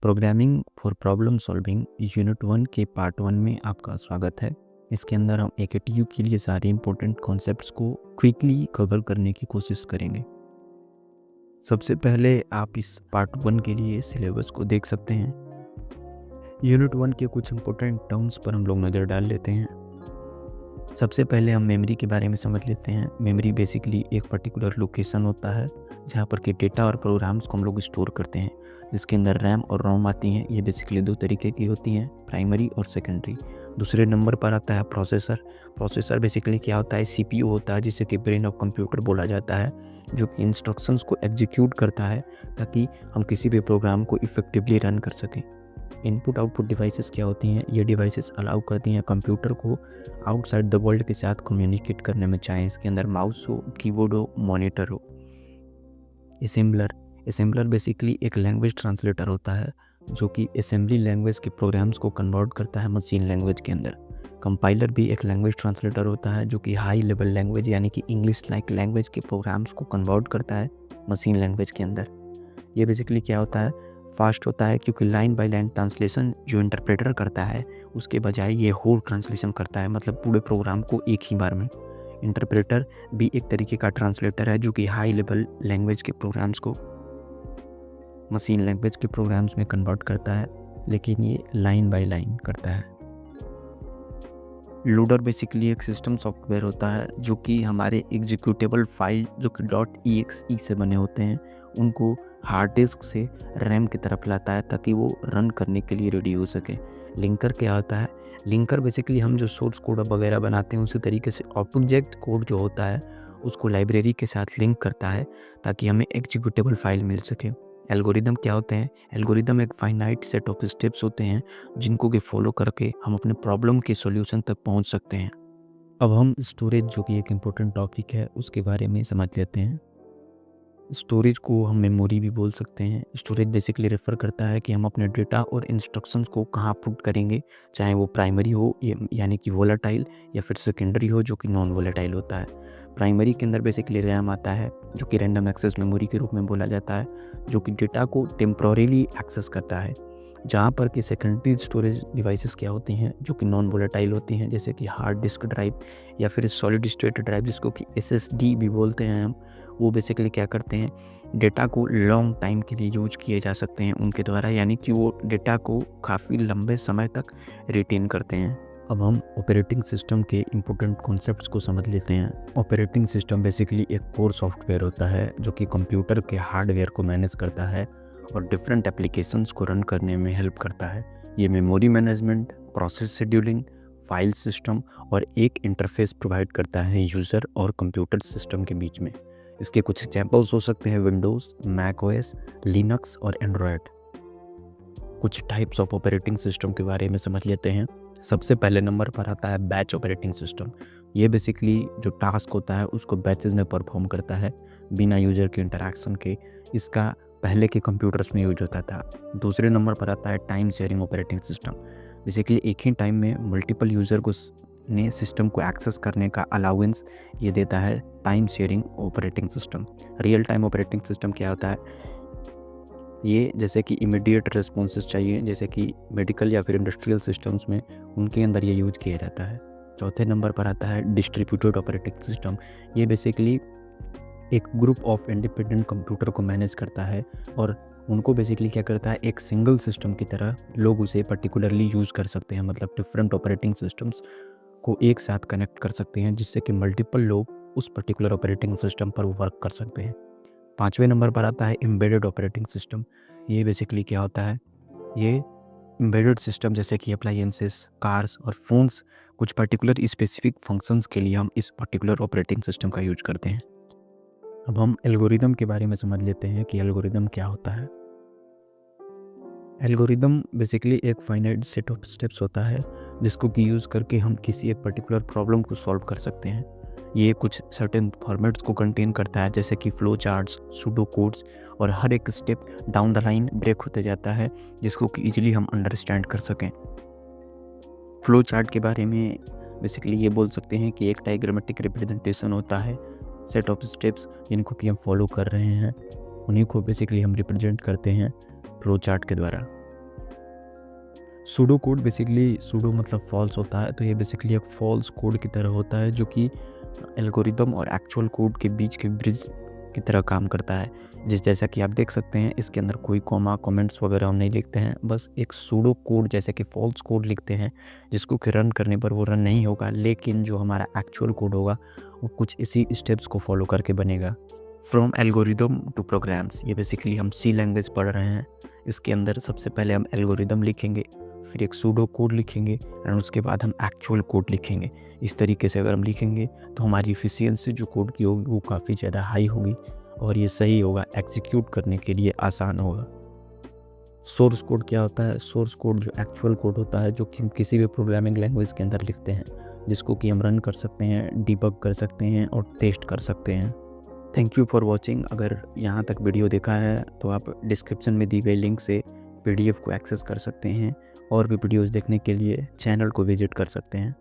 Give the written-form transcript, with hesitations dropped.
Programming for problem solving unit 1 के part 1 में आपका स्वागत है। इसके अंदर हम AKTU के लिए सारे इंपॉर्टेंट कॉन्सेप्ट्स को क्विकली कवर करने की कोशिश करेंगे। सबसे पहले आप इस पार्ट 1 के लिए सिलेबस को देख सकते हैं। यूनिट 1 के कुछ इंपॉर्टेंट टर्म्स पर हम लोग नज़र डाल लेते हैं। सबसे पहले हम मेमोरी के बारे में समझ लेते हैं। मेमोरी बेसिकली एक पर्टिकुलर लोकेशन होता है जहाँ पर कि डेटा और प्रोग्राम्स को हम लोग स्टोर करते हैं, जिसके अंदर रैम और रोम आती हैं। ये बेसिकली दो तरीके की होती हैं, प्राइमरी और सेकेंडरी। दूसरे नंबर पर आता है प्रोसेसर। प्रोसेसर बेसिकली क्या होता है, CPU होता है, जिसे कि ब्रेन ऑफ कंप्यूटर बोला जाता है, जो कि इंस्ट्रक्शंस को एग्जीक्यूट करता है ताकि हम किसी भी प्रोग्राम को इफेक्टिवली रन कर सकें। इनपुट आउटपुट डिवाइसेस क्या होती हैं, ये डिवाइसेस अलाउ करती हैं कंप्यूटर को आउटसाइड द वर्ल्ड के साथ कम्युनिकेट करने में, चाहे इसके अंदर माउस हो, कीबोर्ड हो, मॉनिटर हो। असेंबलर बेसिकली एक लैंग्वेज ट्रांसलेटर होता है जो कि असेंबली लैंग्वेज के प्रोग्राम्स को कन्वर्ट करता है मशीन लैंग्वेज के अंदर। कंपाइलर भी एक लैंग्वेज ट्रांसलेटर होता है जो कि हाई लेवल लैंग्वेज यानी कि इंग्लिश लाइक लैंग्वेज के प्रोग्राम्स को कन्वर्ट करता है मशीन लैंग्वेज के अंदर। ये बेसिकली क्या होता है, फास्ट होता है, क्योंकि लाइन बाय लाइन ट्रांसलेशन जो इंटरप्रेटर करता है उसके बजाय ये होल ट्रांसलेशन करता है, मतलब पूरे प्रोग्राम को एक ही बार में। इंटरप्रेटर भी एक तरीके का ट्रांसलेटर है जो कि हाई लेवल लैंग्वेज के प्रोग्राम्स को मशीन लैंग्वेज के प्रोग्राम्स में कन्वर्ट करता है, लेकिन ये लाइन बाय लाइन करता है। लोडर बेसिकली एक सिस्टम सॉफ्टवेयर होता है जो कि हमारे एग्जीक्यूटेबल फाइल जो कि .exe से बने होते हैं उनको हार्ड डिस्क से रैम की तरफ लाता है ताकि वो रन करने के लिए रेडी हो सके। लिंकर क्या होता है, लिंकर बेसिकली हम जो सोर्स कोड वगैरह बनाते हैं उसी तरीके से ऑब्जेक्ट कोड जो होता है उसको लाइब्रेरी के साथ लिंक करता है ताकि हमें एग्जीक्यूटेबल फाइल मिल सके। एल्गोरिदम क्या होते हैं, एल्गोरिदम एक फाइनाइट सेट ऑफ स्टेप्स होते हैं जिनको कि फॉलो करके हम अपने प्रॉब्लम के सॉल्यूशन तक पहुंच सकते हैं। अब हम स्टोरेज जो कि एक इम्पोर्टेंट टॉपिक है उसके बारे में समझ लेते हैं। स्टोरेज को हम मेमोरी भी बोल सकते हैं। स्टोरेज बेसिकली रेफ़र करता है कि हम अपने डेटा और इंस्ट्रक्शंस को कहाँ पुट करेंगे, चाहे वो प्राइमरी हो यानी कि वोलेटाइल, या फिर सेकेंडरी हो जो कि नॉन वोलेटाइल होता है। प्राइमरी के अंदर बेसिकली रैम आता है जो कि रैंडम एक्सेस मेमोरी के रूप में बोला जाता है, जो कि डेटा को टेम्पोरेली एक्सेस करता है। जहाँ पर कि सेकेंडरी स्टोरेज डिवाइसेस क्या होती हैं जो कि नॉन वोलेटाइल होती हैं, जैसे कि हार्ड डिस्क ड्राइव या फिर सॉलिड स्टेट ड्राइव जिसको कि SSD भी बोलते हैं हम। वो बेसिकली क्या करते हैं, डेटा को लॉन्ग टाइम के लिए यूज किए जा सकते हैं उनके द्वारा, यानी कि वो डेटा को काफ़ी लंबे समय तक रिटेन करते हैं। अब हम ऑपरेटिंग सिस्टम के इम्पोर्टेंट कॉन्सेप्ट्स को समझ लेते हैं। ऑपरेटिंग सिस्टम बेसिकली एक कोर सॉफ्टवेयर होता है जो कि कंप्यूटर के हार्डवेयर को मैनेज करता है और डिफरेंट एप्लीकेशंस को रन करने में हेल्प करता है। ये memory management, process scheduling, file system और एक इंटरफेस प्रोवाइड करता है यूज़र और कंप्यूटर सिस्टम के बीच में। इसके कुछ एग्जांपल्स हो सकते हैं विंडोज़, मैक ओएस, लिनक्स और एंड्रॉयड। कुछ टाइप्स ऑफ ऑपरेटिंग सिस्टम के बारे में समझ लेते हैं। सबसे पहले नंबर पर आता है बैच ऑपरेटिंग सिस्टम। ये बेसिकली जो टास्क होता है उसको बैचेस में परफॉर्म करता है बिना यूज़र के इंटरेक्शन के। इसका पहले के कंप्यूटर्स में यूज होता था। दूसरे नंबर पर आता है time sharing operating system. Basically एक ही टाइम में मल्टीपल यूज़र को ने सिस्टम को एक्सेस करने का अलाउंस ये देता है time sharing operating system. Real time operating system क्या होता है, ये जैसे कि इमीडिएट रिस्पॉन्सेस चाहिए, जैसे कि मेडिकल या फिर इंडस्ट्रियल सिस्टम्स में, उनके अंदर ये यूज किया जाता है। चौथे नंबर पर आता है डिस्ट्रीब्यूटेड ऑपरेटिंग सिस्टम। ये बेसिकली एक ग्रुप ऑफ इंडिपेंडेंट कंप्यूटर को मैनेज करता है और उनको बेसिकली क्या करता है, एक सिंगल सिस्टम की तरह लोग उसे पर्टिकुलरली यूज़ कर सकते हैं, मतलब डिफरेंट ऑपरेटिंग सिस्टम्स को एक साथ कनेक्ट कर सकते हैं जिससे कि मल्टीपल लोग उस पर्टिकुलर ऑपरेटिंग सिस्टम पर वर्क कर सकते हैं। पाँचवें नंबर पर आता है एम्बेडेड ऑपरेटिंग सिस्टम। ये बेसिकली क्या होता है, ये एम्बेडेड सिस्टम जैसे कि अप्लायंसेस, कार्स और फोन्स, कुछ पर्टिकुलर स्पेसिफिक फंक्शंस के लिए हम इस पर्टिकुलर ऑपरेटिंग सिस्टम का यूज करते हैं। अब हम एल्गोरिदम के बारे में समझ लेते हैं कि एल्गोरिदम क्या होता है। एल्गोरिदम बेसिकली एक फाइनाइट सेट ऑफ स्टेप्स होता है जिसको कि यूज़ करके हम किसी एक पर्टिकुलर प्रॉब्लम को सॉल्व कर सकते हैं। ये कुछ सर्टेन फॉर्मेट्स को कंटेन करता है, जैसे कि फ्लो चार्ट्स, सूडो कोड्स, और हर एक step down the line break होते जाता है जिसको कि इजीली हम अंडरस्टैंड कर सकें। फ्लो चार्ट के बारे में बेसिकली ये बोल सकते हैं कि एक डायग्रामेटिक रिप्रेजेंटेशन होता है, सेट ऑफ स्टेप्स जिनको कि हम फॉलो कर रहे हैं उन्हीं को बेसिकली हम रिप्रेजेंट करते हैं फ्लो चार्ट के द्वारा। सूडो कोड बेसिकली, सूडो मतलब फॉल्स होता है, तो ये बेसिकली एक फॉल्स कोड की तरह होता है जो कि एल्गोरिदम और एक्चुअल कोड के बीच के ब्रिज की तरह काम करता है। जैसा कि आप देख सकते हैं, इसके अंदर कोई कॉमा कमेंट्स वगैरह हम नहीं लिखते हैं, बस एक सूडो कोड जैसे कि फॉल्स कोड लिखते हैं जिसको कि रन करने पर वो रन नहीं होगा, लेकिन जो हमारा एक्चुअल कोड होगा वो कुछ इसी स्टेप्स को फॉलो करके बनेगा। फ्रॉम एल्गोरिदम टू प्रोग्राम्स, ये बेसिकली हम सी लैंग्वेज पढ़ रहे हैं। इसके अंदर सबसे पहले हम एल्गोरिदम लिखेंगे, फिर एक सूडो कोड लिखेंगे एंड उसके बाद हम एक्चुअल कोड लिखेंगे। इस तरीके से अगर हम लिखेंगे तो हमारी एफिशिएंसी जो कोड की होगी वो काफ़ी ज़्यादा हाई होगी और ये सही होगा, एग्जीक्यूट करने के लिए आसान होगा। सोर्स कोड क्या होता है? सोर्स कोड जो एक्चुअल कोड होता है जो कि हम किसी भी प्रोग्रामिंग लैंग्वेज के अंदर लिखते हैं, जिसको कि हम रन कर सकते हैं, डिबग कर सकते हैं और टेस्ट कर सकते हैं। Thank you for watching. अगर यहाँ तक वीडियो देखा है तो आप डिस्क्रिप्शन में दी गई लिंक से पीडीएफ को एक्सेस कर सकते हैं और भी वीडियोज़ देखने के लिए चैनल को विजिट कर सकते हैं।